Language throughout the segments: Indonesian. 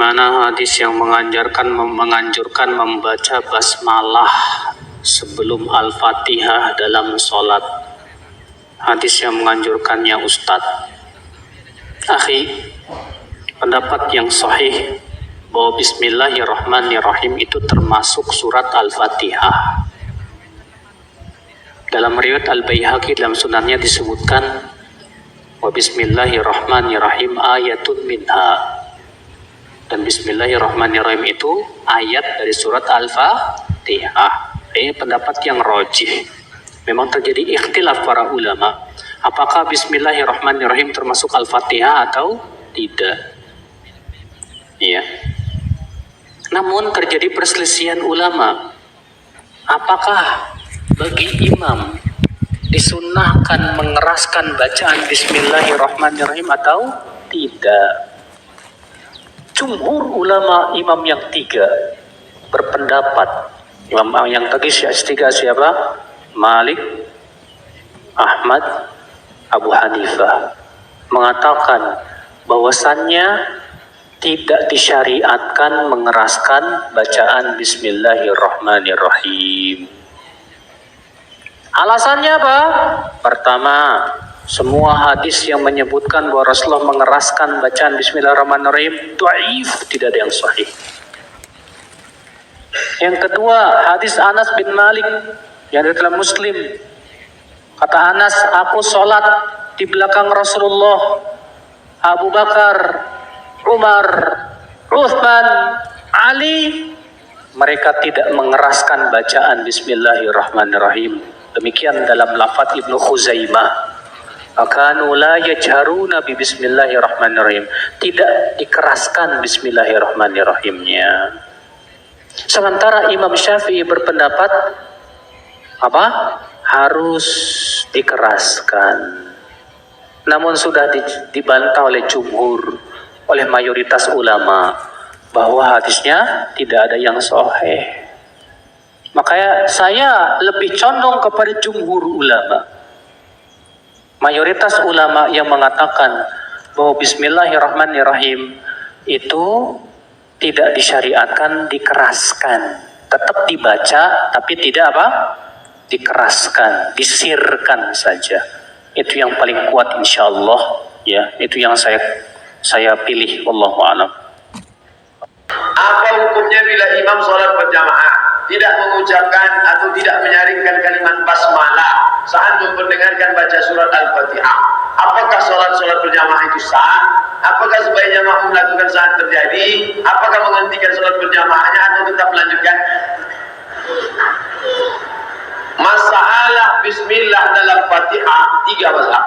Mana hadis yang menganjurkan membaca basmalah sebelum Al-Fatihah dalam sholat? Hadis yang menganjurkannya Ustadz. Akhi, pendapat yang sahih bahwa Bismillahirrahmanirrahim itu termasuk surat Al-Fatihah. Dalam riwayat Al-Baihaqi dalam sunannya disebutkan wa Bismillahirrahmanirrahim ayatun minha. Dan Bismillahirrahmanirrahim itu ayat dari surat Al-Fatihah. Ini pendapat yang rajih. Memang terjadi ikhtilaf para ulama. Apakah Bismillahirrahmanirrahim termasuk Al-Fatihah atau tidak? Iya. Namun terjadi perselisihan ulama. Apakah bagi imam disunnahkan mengeraskan bacaan Bismillahirrahmanirrahim atau tidak? Jumhur ulama imam yang tiga berpendapat. Imam yang tiga siapa? Malik, Ahmad, Abu Hanifah mengatakan bahwasannya tidak disyariatkan mengeraskan bacaan Bismillahirrahmanirrahim. Alasannya apa? Pertama, semua hadis yang menyebutkan bahwa Rasulullah mengeraskan bacaan Bismillahirrahmanirrahim dhaif, tidak ada yang sahih. Yang kedua, hadis Anas bin Malik yang dari dalam Muslim. Kata Anas, aku sholat di belakang Rasulullah, Abu Bakar, Umar, Uthman, Ali. Mereka tidak mengeraskan bacaan Bismillahirrahmanirrahim. Demikian dalam lafaz Ibnu Khuzaimah. Akanu la yajharuna bi Bismillahirrahmanirrahim. Tidak dikeraskan Bismillahirrahmanirrahimnya. Sementara Imam Syafi'i berpendapat apa? Harus dikeraskan. Namun sudah dibantah oleh jumhur, oleh mayoritas ulama bahwa hadisnya tidak ada yang sahih. Makanya saya lebih condong kepada jumhur ulama. Mayoritas ulama yang mengatakan bahwa Bismillahirrahmanirrahim itu tidak disyariatkan dikeraskan, tetap dibaca tapi tidak apa? Dikeraskan, disirkan saja. Itu yang paling kuat insyaallah, ya. Itu yang saya pilih, wallahu a'lam. Apa hukumnya bila imam sholat berjamaah tidak mengucapkan atau tidak menyaringkan kalimat basmalah saat mendengarkan baca surat Al-Fatihah? Apakah sholat berjamaah itu sah? Apakah sebaiknya makmum melakukan saat terjadi? Apakah menghentikan sholat berjamaahnya atau tetap melanjutkan? Masalah bismillah dalam Fatihah tiga mazhab.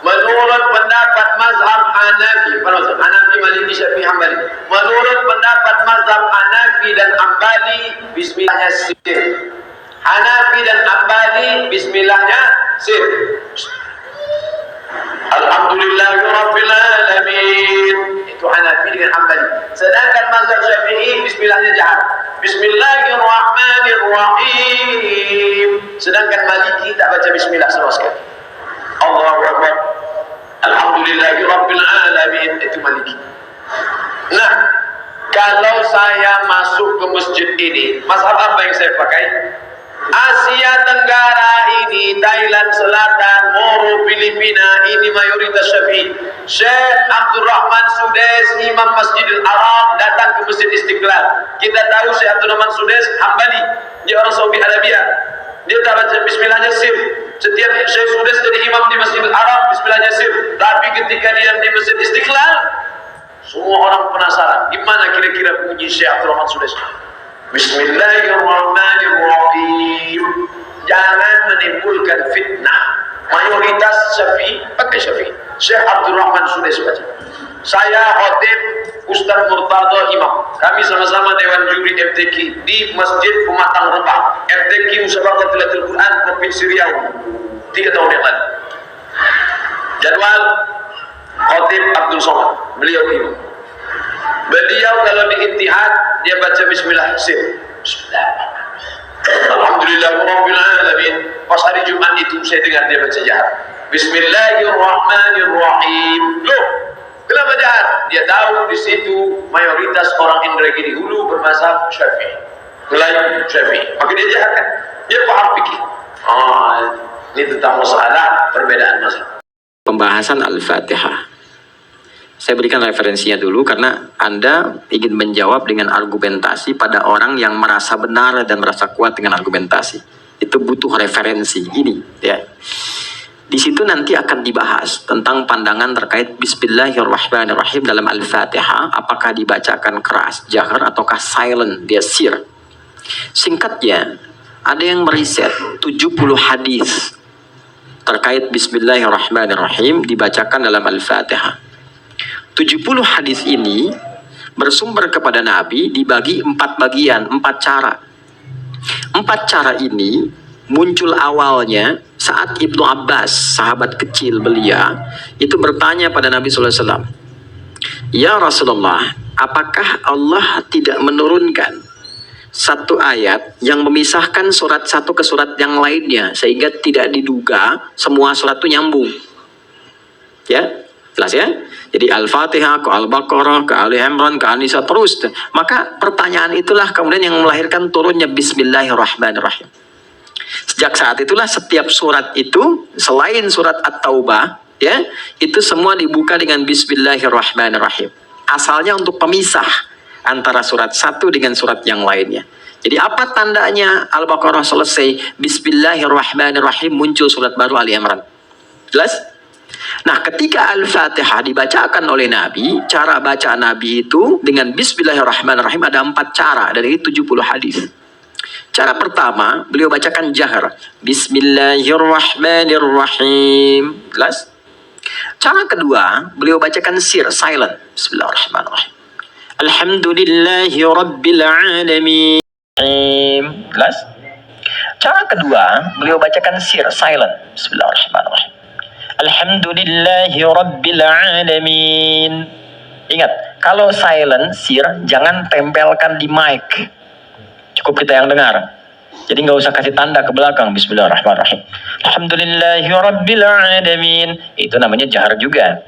Menurut pendapat mazhab Hanafi, Hanafi, Maliki, Syafi'i, Hambali. Menurut pendapat mazhab Hanafi dan Hambali, bismillahnya sir. Hanafi dan Hambali, bismillahnya sir. Alhamdulillahirabbil alamin. Itu Hanafi dengan Hambali. Sedangkan mazhab Syafi'i, bismillahnya jahar. Bismillahirrahmanirrahim. Sedangkan Maliki tak baca bismillah sama sekali. Allahu Akbar. Alhamdulillahirabbil alamin. Itu Maliki. Nah, kalau saya masuk ke masjid ini, mazhab apa yang saya pakai? Asia Tenggara ini, Thailand Selatan, Moro, Filipina, ini mayoritas Syafi'i. Syekh Abdul Rahman Sudes, Imam Masjidil Haram, datang ke Masjid Istiqlal. Kita tahu Syekh Abdul Rahman Sudes Hambali, dia orang Saudi Arabia. Dia tak baca bismillahnya sir. Setiap Syekh Sudes jadi imam di Masjidil Haram, bismillahnya sir. Tapi ketika dia di Masjid Istiqlal, semua orang penasaran, gimana kira-kira bunyi Syekh Abdul Rahman Sudes? Bismillahirrahmanirrahim. Jangan menimbulkan fitnah. Mayoritas Syafi'i pakai Syafi'i. Syekh Abdul Rahman Sudes baca. Saya khotib Ustaz Murtada Imam. Kami sama-sama Dewan Juri FTQ di Masjid Pematang Rempah. FTQ Musabaqah Tilawatul Quran Provinsi Riau 3 tahun yang lalu. Jadwal khotib Abdul Somad, beliau imam. Beliau kalau di Ittihad dia baca bismillah sir. Alhamdulillahirabbil alamin. Pas hari Jumat itu saya dengar dia baca jahat. Bismillahirrahmanirrahim. Loh, Kenapa jahat? Dia tahu di situ mayoritas orang Indragiri Hulu bermazhab Syafi'i, Melayu Syafi'i. Maka dia jahat kan? Dia paham fikih. Ini tentang masalah perbedaan mazhab. Pembahasan Al-Fatihah. Saya berikan referensinya dulu karena Anda ingin menjawab dengan argumentasi pada orang yang merasa benar dan merasa kuat dengan argumentasi. Itu butuh referensi ini, ya. Di situ nanti akan dibahas tentang pandangan terkait Bismillahirrahmanirrahim dalam Al-Fatihah, apakah dibacakan keras, jahar, ataukah silent, dia sir. Singkatnya, ada yang meriset 70 hadis terkait Bismillahirrahmanirrahim dibacakan dalam Al-Fatihah. 70 hadis ini bersumber kepada Nabi dibagi 4 bagian, 4 cara. 4 cara ini muncul awalnya saat Ibnu Abbas, sahabat kecil belia, itu bertanya pada Nabi SAW, "Ya Rasulullah, apakah Allah tidak menurunkan satu ayat yang memisahkan surat satu ke surat yang lainnya sehingga tidak diduga semua surat itu nyambung?" Ya, jelas ya? Jadi Al-Fatihah ke Al-Baqarah, ke Ali Imran, ke An-Nisa, terus. Maka pertanyaan itulah kemudian yang melahirkan turunnya Bismillahirrahmanirrahim. Sejak saat itulah setiap surat itu selain surat At-Taubah, ya, itu semua dibuka dengan Bismillahirrahmanirrahim. Asalnya untuk pemisah antara surat satu dengan surat yang lainnya. Jadi apa tandanya Al-Baqarah selesai, Bismillahirrahmanirrahim, muncul surat baru Ali Imran. Jelas? Nah, ketika Al-Fatihah dibacakan oleh Nabi, cara baca Nabi itu dengan Bismillahirrahmanirrahim ada 4 cara dari 70 hadis. Cara pertama, beliau bacakan jahar, Bismillahirrahmanirrahim. Jelas? Cara kedua, beliau bacakan sir, silent, Bismillahirrahmanirrahim. Alhamdulillahi Rabbil Alamin. Jelas? Cara kedua, beliau bacakan sir, silent, Bismillahirrahmanirrahim. Alhamdulillahi Rabbil Alamin. Ingat, kalau silent, sir, jangan tempelkan di mic. Cukup kita yang dengar. Jadi nggak usah kasih tanda ke belakang. Bismillahirrahmanirrahim. Alhamdulillahi Rabbil Alamin. Itu namanya jahar juga.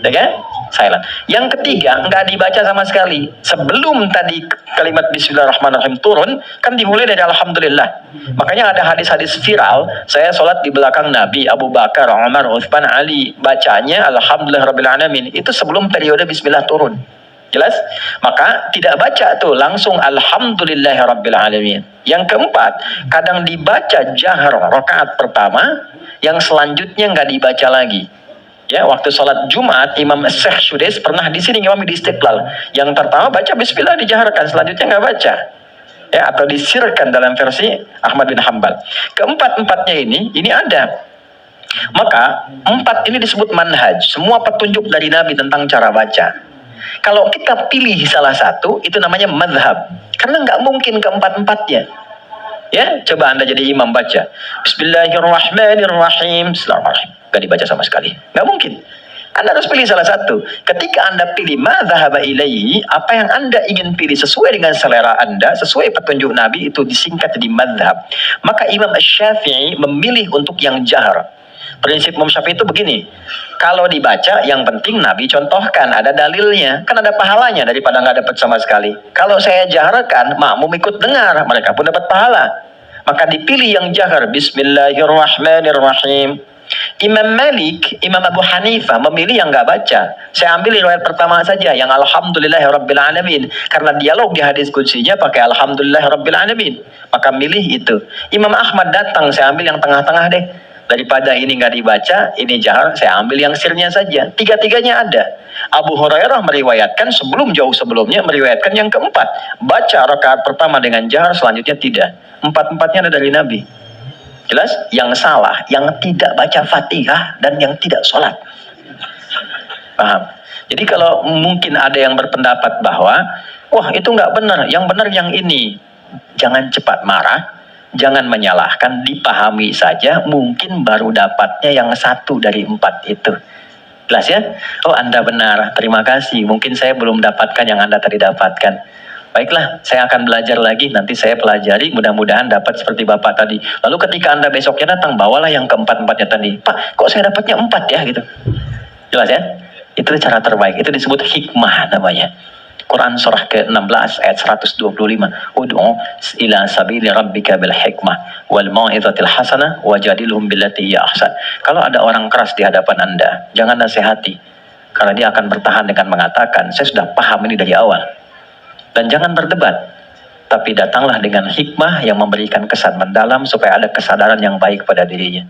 Ya kan? Silent. Yang ketiga, nggak dibaca sama sekali. Sebelum tadi kalimat Bismillahirrahmanirrahim turun, kan dimulai dari Alhamdulillah. Makanya ada hadis-hadis viral, saya sholat di belakang Nabi, Abu Bakar, Umar, Uthman, Ali. Bacanya Alhamdulillah Rabbil Alamin. Itu sebelum periode Bismillah turun. Jelas? Maka tidak baca tuh langsung Alhamdulillahi Rabbil Alamin. Yang keempat, kadang dibaca jahar rakaat pertama, yang selanjutnya nggak dibaca lagi. Ya, waktu sholat Jumat, Imam Syekh Sudais pernah di sini Imam di Istiqlal. Yang pertama baca Bismillah dijaharkan, selanjutnya nggak baca. Ya, atau disirkan dalam versi Ahmad bin Hambal. Keempat-empatnya ini ada. Maka 4 ini disebut manhaj. Semua petunjuk dari Nabi tentang cara baca. Kalau kita pilih salah satu, itu namanya madhab. Karena nggak mungkin keempat-empatnya. Ya, coba Anda jadi imam baca Bismillahirrahmanirrahim. Bismillahirrahmanirrahim. Nggak dibaca sama sekali. Nggak mungkin. Anda harus pilih salah satu. Ketika Anda pilih madhaba ilaihi, apa yang Anda ingin pilih sesuai dengan selera Anda, sesuai petunjuk Nabi, itu disingkat jadi madhab. Maka Imam Syafi'i memilih untuk yang jahar. Prinsip Imam Syafi'i itu begini, kalau dibaca yang penting Nabi contohkan, ada dalilnya, kan ada pahalanya daripada nggak dapat sama sekali. Kalau saya jaharkan, makmum ikut dengar, mereka pun dapat pahala. Maka dipilih yang jahar, Bismillahirrahmanirrahim. Imam Malik, Imam Abu Hanifah memilih yang nggak baca. Saya ambil riwayat pertama saja, yang Alhamdulillahirabbil alamin, karena dialog di hadis qudsinya pakai Alhamdulillahirabbil alamin. Maka milih itu. Imam Ahmad datang, saya ambil yang tengah-tengah deh. Daripada ini nggak dibaca, ini jahar, saya ambil yang sirnya saja. Tiga-tiganya ada. Abu Hurairah meriwayatkan jauh sebelumnya meriwayatkan yang keempat, baca rakaat pertama dengan jahar, selanjutnya tidak. Empat-empatnya ada dari Nabi. Jelas? Yang salah, yang tidak baca Fatihah dan yang tidak sholat. Paham? Jadi kalau mungkin ada yang berpendapat bahwa, wah itu nggak benar, yang benar yang ini. Jangan cepat marah. Jangan menyalahkan, dipahami saja, mungkin baru dapatnya yang 1 dari 4 itu. Jelas ya? Oh Anda benar, terima kasih. Mungkin saya belum dapatkan yang Anda tadi dapatkan. Baiklah, saya akan belajar lagi, nanti saya pelajari, mudah-mudahan dapat seperti Bapak tadi. Lalu ketika Anda besoknya datang, bawalah yang keempat-empatnya tadi. Pak, kok saya dapatnya 4 ya? Gitu. Jelas ya? Itu cara terbaik. Itu disebut hikmah namanya. Quran surah ke-16 ayat 125. Ud'u ila sabili rabbika bil hikmah wal mau'izatil hasanah wajadilhum billati hiya ahsan. Kalau ada orang keras di hadapan Anda, jangan nasihati. Karena dia akan bertahan dengan mengatakan, saya sudah paham ini dari awal. Dan jangan berdebat. Tapi datanglah dengan hikmah yang memberikan kesan mendalam supaya ada kesadaran yang baik pada dirinya.